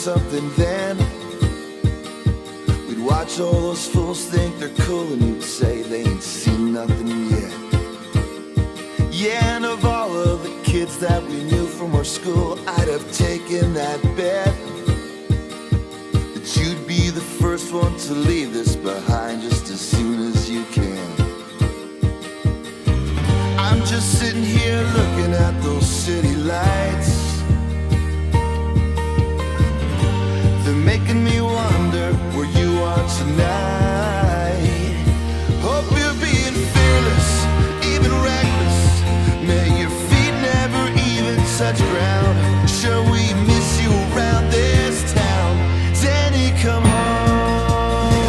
something then. We'd watch all those fools think they're cool, and you'd say they ain't seen nothing yet. Yeah, and of all of the kids that we knew from our school, I'd have taken that bet that you'd be the first one to leave this behind just as soon as you can. I'm just sitting here looking at those city lights. They're making me wonder where you are tonight. Hope you're being fearless, even reckless. May your feet never even touch ground. Sure, we miss you around this town. Danny, come home.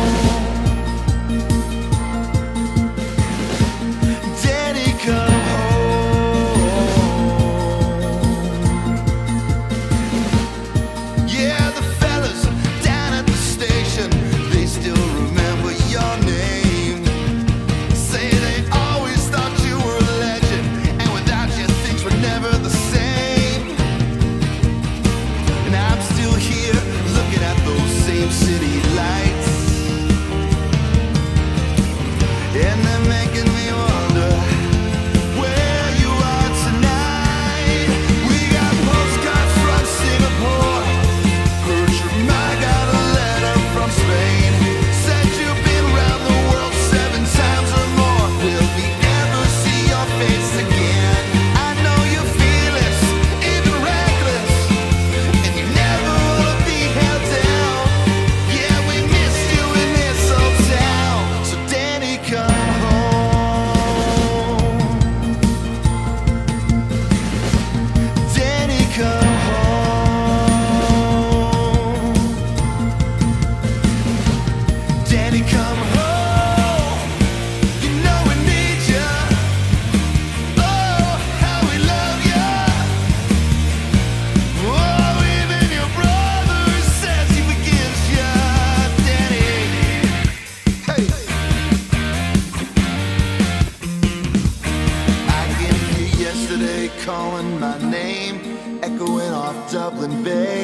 Danny, come home. Yeah, the fellas down at the station, they still remember your name. Say they always thought you were a legend, and without you things were never the same. And I'm still here looking at those same city lights, and they're making me wonder where you are tonight. We got postcards from Singapore. Heard your mom got a letter from Spain. Said you've been around the world 7 times or more. Will we ever see your face again? I know you're fearless, even reckless, and you never wanna be held down. Yeah, we missed you in this old town. So Danny, come home. Danny, come home. Danny, come home. You know we need you. Oh, how we love you. Oh, even your brother says he forgives you, Danny. Hey. I can hear yesterday calling my name, echoing off Dublin Bay.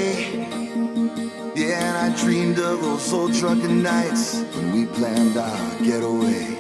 Yeah, and I dreamed of those old drunken nights when we planned our getaway.